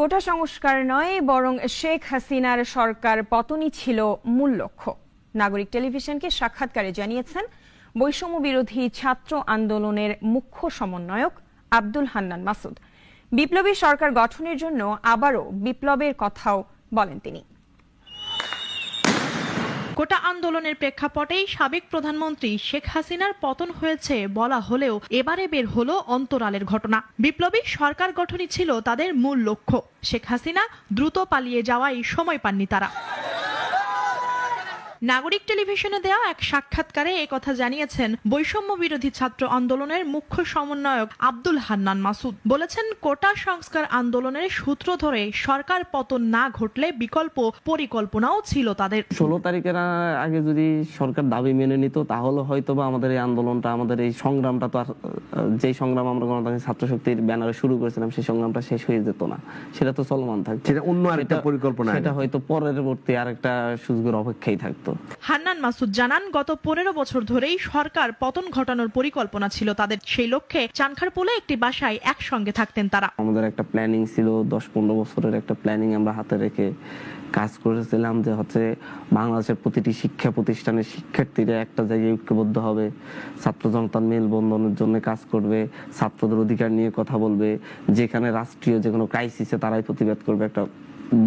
কোটা সংস্কার নয় বরং শেখ হাসিনার সরকার পতনই ছিল মূল লক্ষ্য। নাগরিক টেলিভিশনকে সাক্ষাৎকারে জানিয়েছেন বৈষম্য বিরোধী ছাত্র আন্দোলনের মুখ্য সমন্বয়ক আব্দুল হান্নান মাসুদ। বিপ্লবী সরকার গঠনের জন্য আবারও বিপ্লবের কথাও বলেন তিনি। কোটা আন্দোলনের প্রেক্ষাপটেই সাবেক প্রধানমন্ত্রী শেখ হাসিনার পতন হয়েছে বলা হলেও এবারে বের হলো অন্তরালের ঘটনা। বিপ্লবী সরকার গঠনই ছিল তাদের মূল লক্ষ্য। শেখ হাসিনা দ্রুত পালিয়ে যাওয়াই সময় পাননি তারা। নাগরিক টেলিভিশনে দেওয়া এক সাক্ষাৎকারে একথা জানিয়েছেন বৈষম্য বিরোধী ছাত্র আন্দোলনের মুখ্য সমন্বয়ক আব্দুল হান্নান মাসুদ। বলেছেন, কোটা সংস্কার আন্দোলনের সূত্র ধরে সরকার পতন না ঘটলে বিকল্প পরিকল্পনাও ছিল তাদের। 16 তারিখের আগে যদি সরকার দাবি মেনে নিত তাহলে হয়তোবা আমাদের এই আন্দোলনটা, আমাদের এই সংগ্রামটা তো আর যেই সংগ্রাম আমরা গণতান্ত্রিক ছাত্র শক্তির ব্যানারে শুরু করেছিলাম সেই সংগ্রামটা শেষ হয়ে যেত না, সেটা তো চলমান থাকতো। সেটা অন্য আরেকটা পরিকল্পনা, সেটা হয়তো পরবর্তী আরেকটা সুযোগের অপেক্ষাই থাকতো। হান্নান মাসুদ জানান, গত 15 বছর ধরেই সরকার পতন ঘটানোর পরিকল্পনা ছিল তাদের। সেই লক্ষ্যে চানখারপুলে একটি বাসায় একসঙ্গে থাকতেন তারা। আমাদের একটা প্ল্যানিং ছিল, 10-15 বছরের একটা প্ল্যানিং আমরা হাতে রেখে কাজ করেছিলাম যে বাংলাদেশের প্রতিটি শিক্ষা প্রতিষ্ঠানের শিক্ষার্থীরা একটা জায়গায় ঐক্যবদ্ধ হবে, ছাত্র জনতার মেলবন্ধনের জন্য কাজ করবে, ছাত্রদের অধিকার নিয়ে কথা বলবে, যেখানে রাষ্ট্রীয় যে কোনো ক্রাইসিসে তারাই প্রতিবাদ করবে, একটা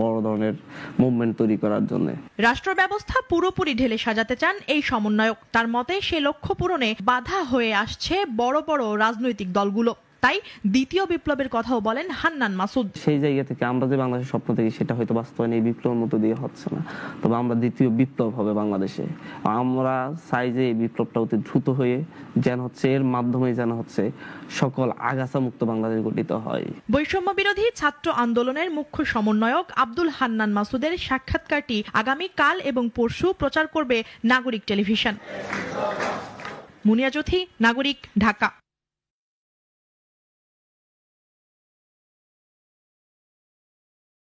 বড় ধরনের মুভমেন্ট তৈরি করার জন্য। রাষ্ট্র ব্যবস্থা পুরোপুরি ঢেলে সাজাতে চান এই সমন্বয়ক। তার মতে সে লক্ষ্য পূরণে বাধা হয়ে আসছে বড় বড় রাজনৈতিক দলগুলো। তাই দ্বিতীয় বিপ্লবের কথাও বলেন হান্নান মাসুদ। সেই জায়গা থেকে আমরা যে বাংলাদেশের স্বপ্ন দেখি সেটা হয়তো বাস্তবায়ন এই বিপ্লবের মতো দিয়ে হচ্ছে না, তবে আমরা দ্বিতীয় বিপ্লব হবে বাংলাদেশে। আমরা চাই যে এই বিপ্লবটা অতি দ্রুত হয়ে এর মাধ্যমে সকল আগাছা মুক্ত বাংলাদেশ গঠিত হয়। বৈষম্য বিরোধী ছাত্র আন্দোলনের মুখ্য সমন্বয়ক আব্দুল হান্নান মাসুদের সাক্ষাৎকারটি আগামী কাল এবং পরশু প্রচার করবে নাগরিক টেলিভিশন। মুনিয়া জ্যোতি, নাগরিক, ঢাকা।